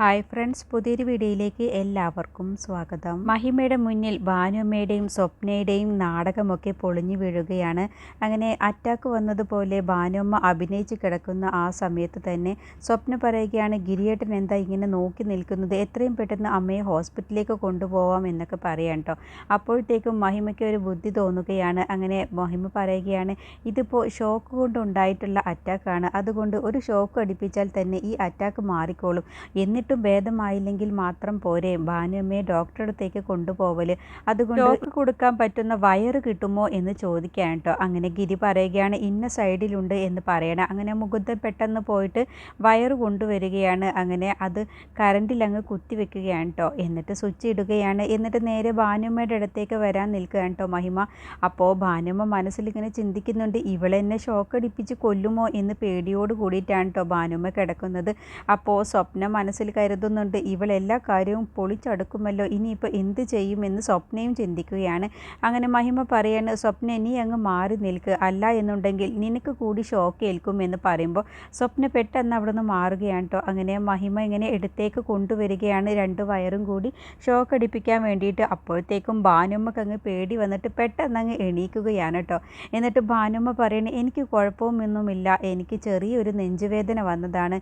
Hi friends, പുതിയൊരു വീഡിയോയിലേക്ക് എല്ലാവർക്കും സ്വാഗതം. മഹിമയുടെ മുന്നിൽ ഭാനുമ്മയുടെയും സ്വപ്നയുടെയും നാടകമൊക്കെ പൊളിഞ്ഞു വീഴുകയാണ്. അങ്ങനെ അറ്റാക്ക് വന്നതുപോലെ ഭാനുമ്മ അഭിനയിച്ച് കിടക്കുന്ന ആ സമയത്ത് തന്നെ സ്വപ്ന പറയുകയാണ്, ഗിരിയേട്ടൻ എന്താ ഇങ്ങനെ നോക്കി നിൽക്കുന്നത്, എത്രയും പെട്ടെന്ന് അമ്മയെ ഹോസ്പിറ്റലിലേക്ക് കൊണ്ടുപോകാം എന്നൊക്കെ പറയാം കേട്ടോ. അപ്പോഴത്തേക്കും മഹിമയ്ക്ക് ഒരു ബുദ്ധി തോന്നുകയാണ്. അങ്ങനെ മഹിമ പറയുകയാണ്, ഇതിപ്പോൾ ഷോക്ക് കൊണ്ടുണ്ടായിട്ടുള്ള അറ്റാക്കാണ്, അതുകൊണ്ട് ഒരു ഷോക്ക് അടിപ്പിച്ചാൽ തന്നെ ഈ അറ്റാക്ക് മാറിക്കോളും, എന്നിട്ടും ഭേദമായില്ലെങ്കിൽ മാത്രം പോരെ ഭാനുമ്മയെ ഡോക്ടറുടെ അടുത്തേക്ക് കൊണ്ടുപോവല്, അതുകൊണ്ട് ഷോക്ക് കൊടുക്കാൻ പറ്റുന്ന വയറ് കിട്ടുമോ എന്ന് ചോദിക്കാൻ കേട്ടോ. അങ്ങനെ ഗിരി പറയുകയാണ്, ഇന്ന സൈഡിലുണ്ട് എന്ന് പറയണം. അങ്ങനെ മുകുന്ദൻ പെട്ടെന്ന് പോയിട്ട് വയറ് കൊണ്ടുവരികയാണ്. അങ്ങനെ അത് കറണ്ടിൽ അങ്ങ് കുത്തി വെക്കുകയാണ് കേട്ടോ. എന്നിട്ട് സ്വിച്ച് ഇടുകയാണ്. എന്നിട്ട് നേരെ ഭാനുമ്മയുടെ അടുത്തേക്ക് വരാൻ നിൽക്കുകയാണ് കേട്ടോ മഹിമ. അപ്പോൾ ഭാനുമ്മ മനസ്സിലിങ്ങനെ ചിന്തിക്കുന്നുണ്ട്, ഇവളെന്നെ ഷോക്ക് അടിപ്പിച്ച് കൊല്ലുമോ എന്ന് പേടിയോട് കൂടിയിട്ടാണ് കേട്ടോ ഭാനുമ്മ കിടക്കുന്നത്. അപ്പോൾ സ്വപ്ന മനസ്സിൽ കരുതുന്നുണ്ട്, ഇവളെല്ലാ കാര്യവും പൊളിച്ചടുക്കുമല്ലോ, ഇനിയിപ്പോൾ എന്ത് ചെയ്യുമെന്ന് സ്വപ്നയും ചിന്തിക്കുകയാണ്. അങ്ങനെ മഹിമ പറയാണ്, സ്വപ്ന നീ അങ്ങ് മാറി നിൽക്ക്, അല്ല എന്നുണ്ടെങ്കിൽ നിനക്ക് കൂടി ഷോക്ക് ഏൽക്കുമെന്ന് പറയുമ്പോൾ സ്വപ്ന പെട്ടെന്ന് അവിടെ നിന്ന് മാറുകയാണ് കേട്ടോ. അങ്ങനെ മഹിമ ഇങ്ങനെ എടുത്തേക്ക് കൊണ്ടുവരികയാണ്, രണ്ട് വയറും കൂടി ഷോക്ക് അടിപ്പിക്കാൻ വേണ്ടിയിട്ട്. അപ്പോഴത്തേക്കും ഭാനുമ്മക്ക് അങ്ങ് പേടി വന്നിട്ട് പെട്ടെന്ന് അങ്ങ് എണീക്കുകയാണ് കേട്ടോ. എന്നിട്ട് ഭാനുമ്മ പറയണേ, എനിക്ക് കുഴപ്പമൊന്നുമില്ല, എനിക്ക് ചെറിയൊരു നെഞ്ചുവേദന വന്നതാണ്,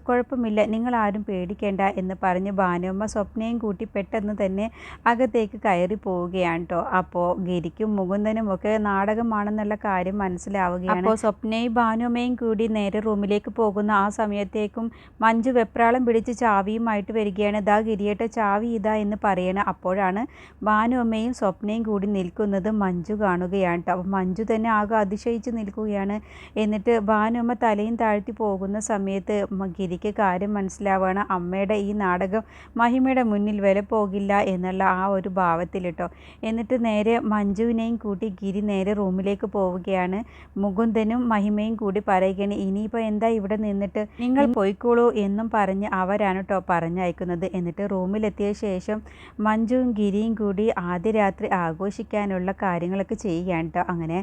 കുഴപ്പമില്ല, നിങ്ങളാരും പേടിക്കേണ്ട എന്ന് പറഞ്ഞ് ഭാനുമ്മ സ്വപ്നയും കൂട്ടി പെട്ടെന്ന് തന്നെ അകത്തേക്ക് കയറി പോവുകയാണ് കേട്ടോ. അപ്പോൾ ഗിരിക്കും മുകുന്ദനും ഒക്കെ നാടകമാണെന്നുള്ള കാര്യം മനസ്സിലാവുകയാണ്. അപ്പോൾ സ്വപ്നയും ഭാനുമ്മയും കൂടി നേരെ റൂമിലേക്ക് പോകുന്ന ആ സമയത്തേക്കും മഞ്ജു വെപ്രാളം പിടിച്ച് ചാവിയുമായിട്ട് വരികയാണ്. ഇതാ ഗിരിയേട്ട ചാവി ഇതാ എന്ന് പറയണം. അപ്പോഴാണ് ഭാനുമ്മയും സ്വപ്നയും കൂടി നിൽക്കുന്നത് മഞ്ജു കാണുകയാണ് കേട്ടോ. അപ്പോൾ മഞ്ജു തന്നെ ആകെ അതിശയിച്ച് നിൽക്കുകയാണ്. എന്നിട്ട് ഭാനുമ്മ തലയും താഴ്ത്തി പോകുന്ന സമയത്ത് ഗിരിക്ക് കാര്യം മനസ്സിലാവുകയാണ്, അമ്മയുടെ ഈ നാടകം മഹിമയുടെ മുന്നിൽ വില പോകില്ല എന്നുള്ള ആ ഒരു ഭാവത്തിൽ കേട്ടോ. എന്നിട്ട് നേരെ മഞ്ജുവിനെയും കൂട്ടി ഗിരി നേരെ റൂമിലേക്ക് പോവുകയാണ്. മുകുന്ദനും മഹിമയും കൂടി പറയുകയാണ്, ഇനിയിപ്പോൾ എന്താ ഇവിടെ നിന്നിട്ട്, നിങ്ങൾ പോയിക്കോളൂ എന്നും പറഞ്ഞ് അവരാണ് കേട്ടോ പറഞ്ഞയക്കുന്നത്. എന്നിട്ട് റൂമിലെത്തിയ ശേഷം മഞ്ജുവും ഗിരിയും കൂടി ആദ്യ രാത്രി ആഘോഷിക്കാനുള്ള കാര്യങ്ങളൊക്കെ ചെയ്യുകയാണ് കേട്ടോ. അങ്ങനെ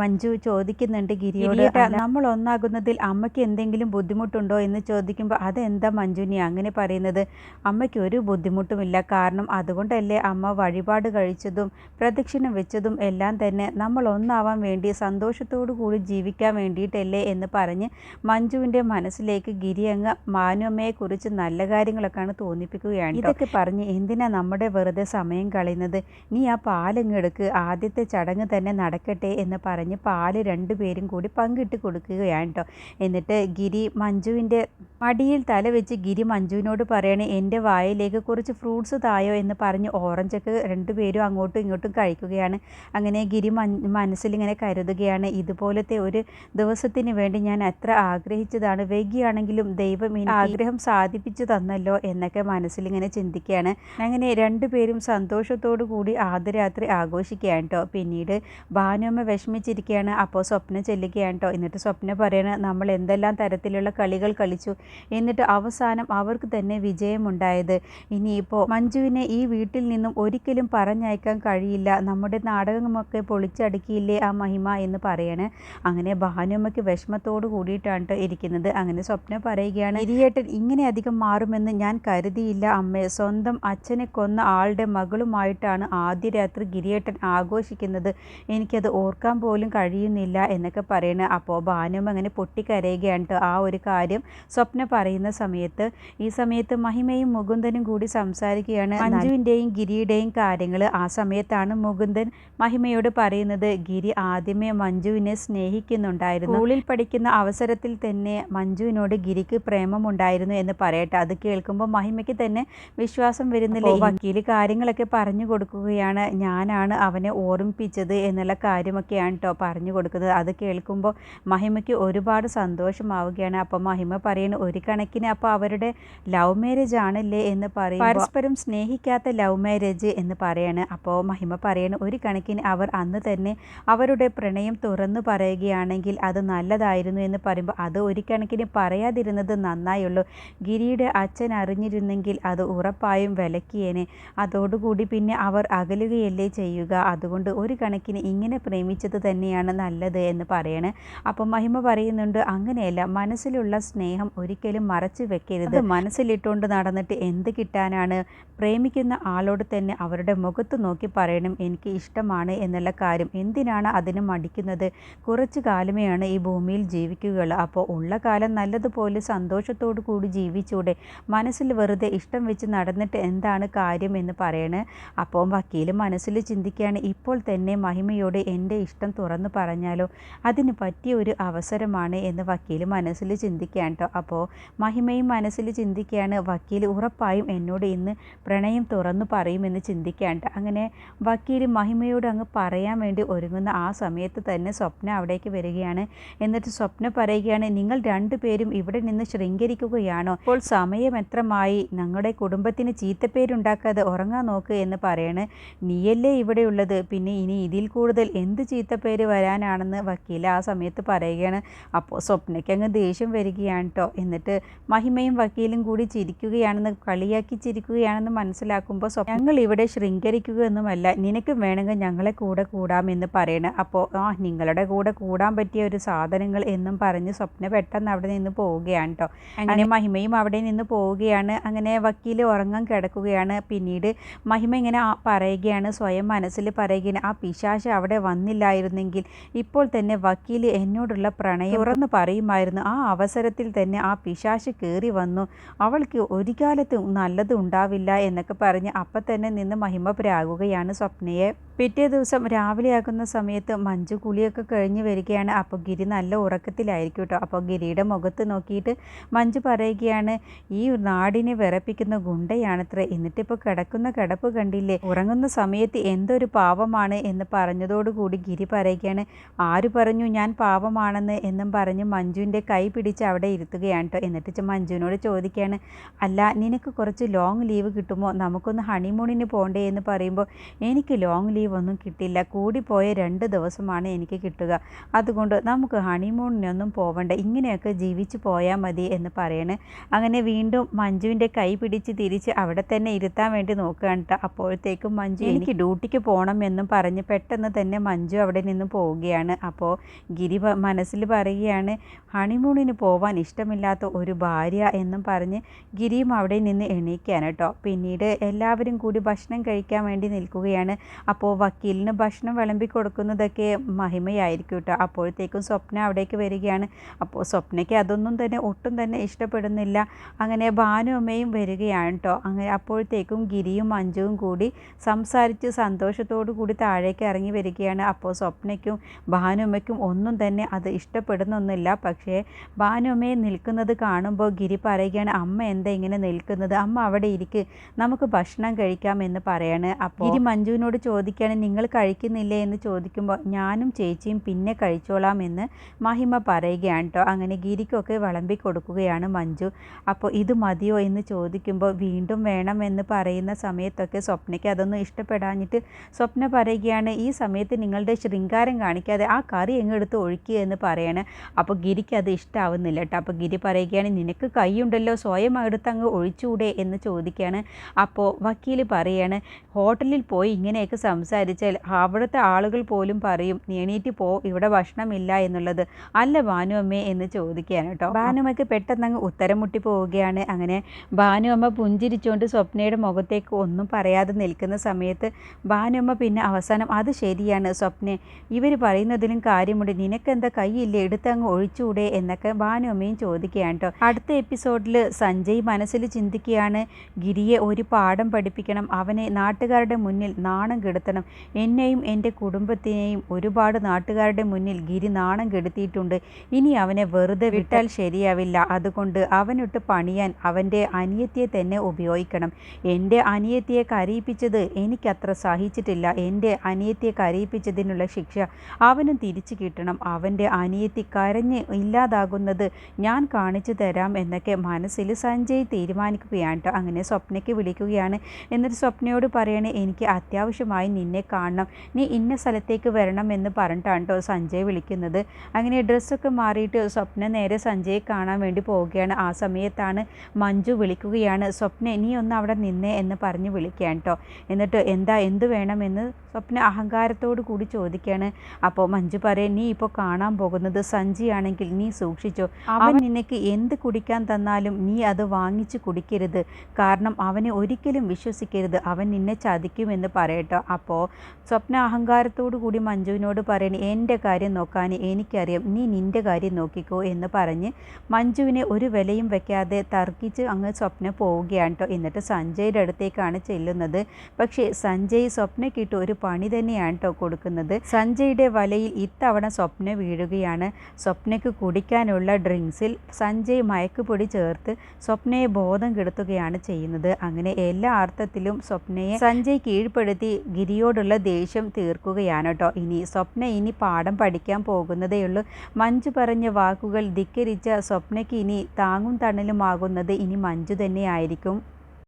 മഞ്ജു ചോദിക്കുന്നുണ്ട് ഗിരിയോട്, നമ്മൾ ഒന്നാകുന്നതിൽ അമ്മയ്ക്ക് എന്തെങ്കിലും ബുദ്ധിമുട്ടുണ്ടോ എന്ന് ചോദിക്കുമ്പോൾ, അതെന്താ മഞ്ജു നീ അങ്ങനെ പറയുന്നത്, അമ്മയ്ക്ക് ഒരു ബുദ്ധിമുട്ടുമില്ല, കാരണം അതുകൊണ്ടല്ലേ അമ്മ വഴിപാട് കഴിച്ചതും പ്രദക്ഷിണം വെച്ചതും എല്ലാം തന്നെ നമ്മൾ ഒന്നാവാൻ വേണ്ടി സന്തോഷത്തോടു കൂടി ജീവിക്കാൻ വേണ്ടിയിട്ടല്ലേ എന്ന് പറഞ്ഞ് മഞ്ജുവിൻ്റെ മനസ്സിലേക്ക് ഗിരി അങ്ങ് ഭാനുമ്മയെക്കുറിച്ച് നല്ല കാര്യങ്ങളൊക്കെയാണ് തോന്നിപ്പിക്കുകയാണ്. ഇതൊക്കെ പറഞ്ഞ് എന്തിനാ നമ്മുടെ വെറുതെ സമയം കളയുന്നത്, നീ ആ പാലങ്ങ് എടുക്ക്, ആദ്യത്തെ ചടങ്ങ് തന്നെ നടക്കട്ടെ എന്ന് പറഞ്ഞ് പാല് രണ്ടുപേരും കൂടി പങ്കിട്ട് കൊടുക്കുകയാണ് കേട്ടോ. എന്നിട്ട് ഗിരി മഞ്ജുവിൻ്റെ മടിയിൽ തല വെച്ച് ഗിരി മഞ്ജുവിനോട് പറയണേ, എൻ്റെ വായിലേക്ക് കുറച്ച് ഫ്രൂട്ട്സ് തായോ എന്ന് പറഞ്ഞ് ഓറഞ്ചൊക്കെ രണ്ടുപേരും അങ്ങോട്ടും ഇങ്ങോട്ടും കഴിക്കുകയാണ്. അങ്ങനെ ഗിരി മനസ്സിലിങ്ങനെ കരുതുകയാണ്, ഇതുപോലത്തെ ഒരു ദിവസത്തിന് വേണ്ടി ഞാൻ എത്ര ആഗ്രഹിച്ചതാണ്, വൈകിയാണെങ്കിലും ദൈവം ഈ ആഗ്രഹം സാധിപ്പിച്ചു തന്നല്ലോ എന്നൊക്കെ മനസ്സിലിങ്ങനെ ചിന്തിക്കുകയാണ്. അങ്ങനെ രണ്ടുപേരും സന്തോഷത്തോടു കൂടി ആദ്യരാത്രി ആഘോഷിക്കുകയാണ് കേട്ടോ. പിന്നീട് ഭാനുമ്മ വിഷമിച്ചിരിക്കുകയാണ്. അപ്പോൾ സ്വപ്ന ചെല്ലുകയാണ് കേട്ടോ. എന്നിട്ട് സ്വപ്ന പറയണ, നമ്മൾ എന്തെല്ലാം തരത്തിലുള്ള കളികൾ കളിച്ചു, എന്നിട്ട് അവസാനം അവർക്ക് തന്നെ വിജയമുണ്ടായത്, ഇനിയിപ്പോൾ മഞ്ജുവിനെ ഈ വീട്ടിൽ നിന്നും ഒരിക്കലും പറഞ്ഞയക്കാൻ കഴിയില്ല, നമ്മുടെ നാടകമൊക്കെ പൊളിച്ചടുക്കിയില്ലേ ആ മഹിമ എന്ന് പറയണേ. അങ്ങനെ ഭാനുമ്മയ്ക്ക് വിഷമത്തോട് കൂടിയിട്ടാണ് ഇരിക്കുന്നത്. അങ്ങനെ സ്വപ്ന പറയുകയാണ്, ഗിരിയേട്ടൻ ഇങ്ങനെ അധികം മാറുമെന്ന് ഞാൻ കരുതിയില്ല അമ്മേ, സ്വന്തം അച്ഛനെ കൊന്ന ആളുടെ മകളുമായിട്ടാണ് ആദ്യ രാത്രി ഗിരിയേട്ടൻ ആഘോഷിക്കുന്നത്, എനിക്കത് ഓർക്കാൻ പോലും കഴിയുന്നില്ല എന്നൊക്കെ പറയണേ. അപ്പോൾ ഭാനുമ്മ അങ്ങനെ പൊട്ടിക്കരയുകയാണ് ആ ഒരു കാര്യം സ്വപ്ന പറയുന്ന സമയത്ത്. ഈ സമയത്ത് മഹിമയും മുകുന്ദനും കൂടി സംസാരിക്കുകയാണ് മഞ്ജുവിൻ്റെയും ഗിരിയുടെയും കാര്യങ്ങൾ. ആ സമയത്താണ് മുകുന്ദൻ മഹിമയോട് പറയുന്നത്, ഗിരി ആദ്യമേ മഞ്ജുവിനെ സ്നേഹിക്കുന്നുണ്ടായിരുന്നു, സ്കൂളിൽ പഠിക്കുന്ന അവസരത്തിൽ തന്നെ മഞ്ജുവിനോട് ഗിരിക്ക് പ്രേമമുണ്ടായിരുന്നു എന്ന് പറയട്ടെ. അത് കേൾക്കുമ്പോൾ മഹിമയ്ക്ക് തന്നെ വിശ്വാസം വരുന്നില്ല. വക്കീൽ കാര്യങ്ങളൊക്കെ പറഞ്ഞു കൊടുക്കുകയാണ്, ഞാനാണ് അവനെ ഓർമ്മിപ്പിച്ചത് എന്നുള്ള കാര്യമൊക്കെയാണ് കേട്ടോ പറഞ്ഞു കൊടുക്കുന്നത്. അത് കേൾക്കുമ്പോൾ മഹിമയ്ക്ക് ഒരുപാട് സന്തോഷമാവുകയാണ്. അപ്പോൾ മഹിമ പറയുന്നു, ഒരു കണക്കിന് അപ്പോൾ അവരുടെ ലവ് മാരേജ് ആണല്ലേ എന്ന് പറയും, പരസ്പരം സ്നേഹിക്കാത്ത ലവ് മാരേജ് എന്ന് പറയാണ്. അപ്പോൾ മഹിമ പറയണ, ഒരു കണക്കിന് അവർ അന്ന് തന്നെ അവരുടെ പ്രണയം തുറന്നു പറയുകയാണെങ്കിൽ അത് നല്ലതായിരുന്നു എന്ന് പറയുമ്പോൾ, അത് ഒരു കണക്കിന് പറയാതിരുന്നത് നന്നായുള്ളൂ, ഗിരിയുടെ അച്ഛൻ അറിഞ്ഞിരുന്നെങ്കിൽ അത് ഉറപ്പായും വിലക്കിയേനെ, അതോടുകൂടി പിന്നെ അവർ അകലുകയല്ലേ ചെയ്യുക, അതുകൊണ്ട് ഒരു കണക്കിന് ഇങ്ങനെ പ്രേമിച്ചത് തന്നെയാണ് നല്ലത് എന്ന് പറയണേ. അപ്പോൾ മഹിമ പറയുന്നുണ്ട്, അങ്ങനെയല്ല, മനസ്സിലുള്ള സ്നേഹം ഒരിക്കലും മറച്ചു വെക്കരുത്, മനസ്സിലിട്ടുകൊണ്ട് നടന്നിട്ട് എന്ത് കിട്ടാനാണ്? പ്രേമിക്കുന്ന ആളോട് തന്നെ അവരുടെ മുഖത്ത് നോക്കി പറയണം എനിക്ക് ഇഷ്ടമാണ് എന്നുള്ള കാര്യം. എന്തിനാണ് അതിന് മടിക്കുന്നത്? കുറച്ചു കാലമേയാണ് ഈ ഭൂമിയിൽ ജീവിക്കുകയുള്ളൂ. അപ്പോൾ ഉള്ള കാലം നല്ലതുപോലെ സന്തോഷത്തോടു കൂടി ജീവിച്ചൂടെ? മനസ്സിൽ വെറുതെ ഇഷ്ടം വെച്ച് നടന്നിട്ട് എന്താണ് കാര്യം എന്ന് പറയണേ. അപ്പോൾ വക്കീൽ മനസ്സിൽ ചിന്തിക്കുകയാണ്, ഇപ്പോൾ തന്നെ മഹിമയോട് എൻ്റെ ഇഷ്ടം തുറന്നു പറഞ്ഞാലോ? അതിന് പറ്റിയ ഒരു അവസരമാണ് എന്ന് വക്കീൽ മനസ്സിൽ ചിന്തിക്കുകയാണ് കേട്ടോ. അപ്പോൾ മഹിമയും മനസ്സിൽ ചിന്തിക്കുകയാണ്, വക്കീൽ ഉറപ്പായും എന്നോട് ഇന്ന് പ്രണയം തുറന്നു പറയുമെന്ന് ചിന്തിക്കുകയാണ്. അങ്ങനെ വക്കീൽ മഹിമയോട് അങ്ങ് പറയാൻ വേണ്ടി ഒരുങ്ങുന്ന ആ സമയത്ത് തന്നെ സ്വപ്ന അവിടേക്ക് വരികയാണ്. എന്നിട്ട് സ്വപ്ന പറയുകയാണ്, നിങ്ങൾ രണ്ടുപേരും ഇവിടെ നിന്ന് ശൃംഗരിക്കുകയാണോ? ഇപ്പോൾ സമയം എത്രമായി? ഞങ്ങളുടെ കുടുംബത്തിന് ചീത്തപ്പേരുണ്ടാക്കാതെ ഉറങ്ങാൻ നോക്ക് എന്ന് പറയണേ. നീയല്ലേ ഇവിടെയുള്ളത്, പിന്നെ ഇനി ഇതിൽ കൂടുതൽ എന്ത് ചീത്തപ്പേര് വരാനാണെന്ന് വക്കീൽ ആ സമയത്ത് പറയുകയാണ്. അപ്പോൾ സ്വപ്നയ്ക്ക് അങ്ങ് ദേഷ്യം വരികയാണ് കേട്ടോ. എന്നിട്ട് മഹിമയും വക്കീലും കൂടി ചിരിക്കുകയാണെന്ന്, കളിയാക്കി ചിരിക്കുകയാണെന്ന് മനസ്സിലാക്കുമ്പോൾ ഞങ്ങൾ ഇവിടെ ശൃംഗരിക്കുകയൊന്നുമല്ല, നിനക്കും വേണമെങ്കിൽ ഞങ്ങളെ കൂടെ കൂടാമെന്ന് പറയണം. അപ്പോൾ നിങ്ങളുടെ കൂടെ കൂടാൻ പറ്റിയ ഒരു സാധനങ്ങൾ എന്നും പറഞ്ഞ് സ്വപ്ന പെട്ടെന്ന് അവിടെ നിന്ന് പോവുകയാണ് കേട്ടോ. അങ്ങനെ മഹിമയും അവിടെ നിന്ന് പോവുകയാണ്. അങ്ങനെ വക്കീൽ ഉറങ്ങാൻ കിടക്കുകയാണ്. പിന്നീട് മഹിമ ഇങ്ങനെ പറയുകയാണ്, സ്വയം മനസ്സിൽ പറയുകയാണ്, ആ പിശാച് അവിടെ വന്നില്ലായിരുന്നെങ്കിൽ ഇപ്പോൾ തന്നെ വക്കീൽ എന്നോടുള്ള പ്രണയം തുറന്ന് പറയുമായിരുന്നു. ആ അവസരത്തിൽ തന്നെ ആ പിശാച് കയറി വന്നു, അവൾക്ക് ഒരു കാലത്തും നല്ലത് ഉണ്ടാവില്ല എന്നൊക്കെ പറഞ്ഞ് അപ്പം തന്നെ നിന്ന് മഹിമ പ്രാകുകയാണ് സ്വപ്നയെ. പിറ്റേ ദിവസം രാവിലെ ആകുന്ന സമയത്ത് മഞ്ജു കുളിയൊക്കെ കഴിഞ്ഞ് വരികയാണ്. അപ്പോൾ ഗിരി നല്ല ഉറക്കത്തിലായിരിക്കും കേട്ടോ. അപ്പോൾ ഗിരിയുടെ മുഖത്ത് നോക്കിയിട്ട് മഞ്ജു പറയുകയാണ്, ഈ നാടിനെ വിറപ്പിക്കുന്ന ഗുണ്ടയാണത്രേ, എന്നിട്ടിപ്പോൾ കിടക്കുന്ന കിടപ്പ് കണ്ടില്ലേ, ഉറങ്ങുന്ന സമയത്ത് എന്തൊരു പാവമാണ് എന്ന് പറഞ്ഞതോടുകൂടി ഗിരി പറയുകയാണ്, ആര് പറഞ്ഞു ഞാൻ പാവമാണെന്ന് എന്നും പറഞ്ഞ് മഞ്ജുവിൻ്റെ കൈ പിടിച്ച് അവിടെ ഇരുത്തുകയാണ് കേട്ടോ. എന്നിട്ട് മഞ്ജുവിനോട് ചോദിക്കുകയാണ്, അല്ല നിനക്ക് കുറച്ച് ലോങ് ലീവ് കിട്ടുമോ, നമുക്കൊന്ന് ഹണിമൂണിന് പോകണ്ടേ എന്ന് പറയുമ്പോൾ, എനിക്ക് ലോങ് ലീവ് ഒന്നും കിട്ടില്ല, കൂടിപ്പോയ 2 ദിവസമാണ് എനിക്ക് കിട്ടുക, അതുകൊണ്ട് നമുക്ക് ഹണിമൂണിനൊന്നും പോവണ്ട, ഇങ്ങനെയൊക്കെ ജീവിച്ചു പോയാൽ മതി എന്ന് പറയണേ. അങ്ങനെ വീണ്ടും മഞ്ജുവിൻ്റെ കൈ പിടിച്ച് തിരിച്ച് അവിടെ തന്നെ ഇരുത്താൻ വേണ്ടി നോക്കുകയാണ് കേട്ടോ. അപ്പോഴത്തേക്കും മഞ്ജു എനിക്ക് ഡ്യൂട്ടിക്ക് പോകണം എന്നും പറഞ്ഞ് പെട്ടെന്ന് തന്നെ മഞ്ജു അവിടെ നിന്ന് പോവുകയാണ്. അപ്പോൾ ഗിരി മനസ്സിൽ പറയുകയാണ്, ഹണിമൂണിന് പോവാൻ ഇഷ്ടമില്ലാത്ത ഒരു ഭാര്യ എന്നും പറഞ്ഞ് ഗിരിയും അവിടെ നിന്ന് എണീക്കുകയാണ് കേട്ടോ. പിന്നീട് എല്ലാവരും കൂടി ഭക്ഷണം കഴിക്കാൻ വേണ്ടി നിൽക്കുകയാണ്. അപ്പോൾ വക്കീലിന് ഭക്ഷണം വിളമ്പി കൊടുക്കുന്നതൊക്കെ മഹിമയായിരിക്കും കേട്ടോ. അപ്പോഴത്തേക്കും സ്വപ്ന അവിടേക്ക് വരികയാണ്. അപ്പോൾ സ്വപ്നയ്ക്ക് അതൊന്നും തന്നെ ഒട്ടും തന്നെ ഇഷ്ടപ്പെടുന്നില്ല. അങ്ങനെ ഭാനുമ്മയും വരികയാണ് കേട്ടോ. അങ്ങനെ അപ്പോഴത്തേക്കും ഗിരിയും മഞ്ജുവും കൂടി സംസാരിച്ച് സന്തോഷത്തോടു കൂടി താഴേക്ക് ഇറങ്ങി വരികയാണ്. അപ്പോൾ സ്വപ്നയ്ക്കും ഭാനുമ്മയ്ക്കും ഒന്നും തന്നെ അത് ഇഷ്ടപ്പെടുന്നൊന്നുമില്ല. പക്ഷേ ഭാനുമ്മയെ നിൽക്കുന്നത് കാണുമ്പോൾ ഗിരി പറയുകയാണ്, അമ്മ എന്താ ഇങ്ങനെ നിൽക്കുന്നത്, അമ്മ അവിടെ ഇരിക്ക്, നമുക്ക് ഭക്ഷണം കഴിക്കാം എന്ന് പറയാണ്. അപ്പോൾ ഗിരി മഞ്ജുവിനോട് ചോദിക്കുകയാണ്, നിങ്ങൾ കഴിക്കുന്നില്ലേ എന്ന് ചോദിക്കുമ്പോൾ, ഞാനും ചേച്ചിയും പിന്നെ കഴിച്ചോളാം എന്ന് മഹിമ പറയുകയാണ് കേട്ടോ. അങ്ങനെ ഗിരിക്കൊക്കെ വിളമ്പി കൊടുക്കുകയാണ് മഞ്ജു. അപ്പോൾ ഇത് മതിയോ എന്ന് ചോദിക്കുമ്പോൾ വീണ്ടും വേണം എന്ന് പറയുന്ന സമയത്തൊക്കെ സ്വപ്നയ്ക്ക് അതൊന്നും ഇഷ്ടപ്പെടാഞ്ഞിട്ട് സ്വപ്ന പറയുകയാണ്, ഈ സമയത്ത് നിങ്ങളുടെ ശൃംഗാരം കാണിക്കാതെ ആ കറി എങ്ങെടുത്ത് ഒഴിക്കുക എന്ന് പറയാണ്. അപ്പോൾ ഗിരിക്ക് അത് ഇഷ്ടമാവുന്നില്ല കേട്ടോ. അപ്പോൾ ഗിരി പറയുകയാണ്, നിനക്ക് കൈയുണ്ടല്ലോ, സ്വയം എടുത്ത് അങ്ങ് ഒഴിച്ചുകൂടെ എന്ന് ചോദിക്കുകയാണ്. അപ്പോൾ വക്കീൽ പറയാണ്, ഹോട്ടലിൽ പോയി ഇങ്ങനെയൊക്കെ സംസാരിച്ചാൽ അവിടുത്തെ ആളുകൾ പോലും പറയും എണീറ്റ് പോ, ഇവിടെ ഭക്ഷണമില്ല എന്നുള്ളത്, അല്ല ഭാനുഅമ്മേ എന്ന് ചോദിക്കുകയാണ് കേട്ടോ. ഭാനുമ്മയ്ക്ക് പെട്ടെന്ന് അങ്ങ് ഉത്തരം മുട്ടി പോവുകയാണ്. അങ്ങനെ ഭാനുഅമ്മ പുഞ്ചിരിച്ചുകൊണ്ട് സ്വപ്നയുടെ മുഖത്തേക്ക് ഒന്നും പറയാതെ നിൽക്കുന്ന സമയത്ത് ഭാനുഅമ്മ പിന്നെ അവസാനം, അത് ശരിയാണ് സ്വപ്നെ, ഇവർ പറയുന്നതിലും കാര്യമുണ്ട്, നിനക്കെന്താ കൈയില്ലേ, എടുത്ത് അങ്ങ് ഒഴിച്ചുകൂടെ എന്നൊക്കെ ഭാനുഅമ്മയും ചോദിക്കുകയാണ് കേട്ടോ. അടുത്ത എപ്പിസോഡിൽ സഞ്ജയ് മനസ്സിൽ ചിന്തിക്കുകയാണ്, ഗിരിയെ ഒരു പാഠം പഠിപ്പിക്കണം, അവനെ നാട്ടുകാരുടെ മുന്നിൽ നാണം കെടുത്തണം, എന്നെയും എൻ്റെ കുടുംബത്തിനെയും ഒരുപാട് നാട്ടുകാരുടെ മുന്നിൽ ഗിരി നാണം കെടുത്തിയിട്ടുണ്ട്, ഇനി അവനെ വെറുതെ വിട്ടാൽ ശരിയാവില്ല, അതുകൊണ്ട് അവനിട്ട് പണിയാൻ അവൻ്റെ അനിയത്തിയെ തന്നെ ഉപയോഗിക്കണം, എൻ്റെ അനിയത്തിയെ കരയിപ്പിച്ചത് എനിക്കത്ര സഹിച്ചിട്ടില്ല, എൻ്റെ അനിയത്തിയെ കരയിപ്പിച്ചതിനുള്ള ശിക്ഷ അവനും തിരിച്ചു കിട്ടണം, അവൻ്റെ അനിയത്തി കരഞ്ഞ് ഇല്ലാതാകുന്നത് ഞാൻ കാണിച്ചു തരാം എന്നൊക്കെ മനസ്സിൽ സഞ്ജയ് തീരുമാനിക്കുകയാണ് കേട്ടോ. അങ്ങനെ സ്വപ്നയ്ക്ക് വിളിക്കുകയാണ്. എന്നിട്ട് സ്വപ്നയോട് പറയണേ, എനിക്ക് അത്യാവശ്യമായി നിന്നെ നിന്നെ കാണണം, നീ ഇന്ന സ്ഥലത്തേക്ക് വരണം എന്ന് പറഞ്ഞിട്ടാണ് കേട്ടോ സഞ്ജയ് വിളിക്കുന്നത്. അങ്ങനെ ഡ്രസ്സൊക്കെ മാറിയിട്ട് സ്വപ്ന നേരെ സഞ്ജയെ കാണാൻ വേണ്ടി പോവുകയാണ്. ആ സമയത്താണ് മഞ്ജു വിളിക്കുകയാണ്. സ്വപ്ന നീ ഒന്ന് അവിടെ നിന്നേ എന്ന് പറഞ്ഞ് വിളിക്കുകയാണ് കേട്ടോ. എന്നിട്ട് എന്ത് വേണമെന്ന് സ്വപ്ന അഹങ്കാരത്തോടു കൂടി ചോദിക്കുകയാണ്. അപ്പോൾ മഞ്ജു പറയും, നീ ഇപ്പോൾ കാണാൻ പോകുന്നത് സഞ്ജയാണെങ്കിൽ നീ സൂക്ഷിച്ചോ, അവൻ നിനക്ക് എന്ത് കുടിക്കാൻ തന്നാലും നീ അത് വാങ്ങിച്ച് കുടിക്കരുത്, കാരണം അവനെ ഒരിക്കലും വിശ്വസിക്കരുത്, അവൻ നിന്നെ ചതിക്കുമെന്ന് പറയട്ടോ. അപ്പോൾ സ്വപ്ന അഹങ്കാരത്തോടു കൂടി മഞ്ജുവിനോട് പറയണ, എൻ്റെ കാര്യം നോക്കാൻ എനിക്കറിയാം, നീ നിൻ്റെ കാര്യം നോക്കിക്കോ എന്ന് പറഞ്ഞ് മഞ്ജുവിനെ ഒരു വിലയും വെക്കാതെ തർക്കിച്ച് അങ്ങ് സ്വപ്ന പോവുകയാണ് കേട്ടോ. എന്നിട്ട് സഞ്ജയുടെ അടുത്തേക്കാണ് ചെല്ലുന്നത്. പക്ഷേ സഞ്ജയ് സ്വപ്നയ്ക്കിട്ട് ഒരു പണി തന്നെയാണ് കേട്ടോ കൊടുക്കുന്നത്. സഞ്ജയുടെ വലയിൽ ഇത്തവണ സ്വപ്ന വീഴുകയാണ്. സ്വപ്നയ്ക്ക് കുടിക്കാനുള്ള ഡ്രിങ്ക്സിൽ സഞ്ജയ് മയക്കുപൊടി ചേർത്ത് സ്വപ്നയെ ബോധം കെടുത്തുകയാണ് ചെയ്യുന്നത്. അങ്ങനെ എല്ലാ അർത്ഥത്തിലും സ്വപ്നയെ സഞ്ജയ് കീഴ്പ്പെടുത്തി ഗിരിയോടുള്ള ദേഷ്യം തീർക്കുകയാണ് കേട്ടോ. സ്വപ്ന ഇനി പാഠം പഠിക്കാൻ പോകുന്നതേയുള്ളൂ. മഞ്ജു പറഞ്ഞ വാക്കുകൾ ധിക്കരിച്ച സ്വപ്നയ്ക്ക് ഇനി താങ്ങും തണലുമാകുന്നത് ഇനി മഞ്ജു തന്നെയായിരിക്കും.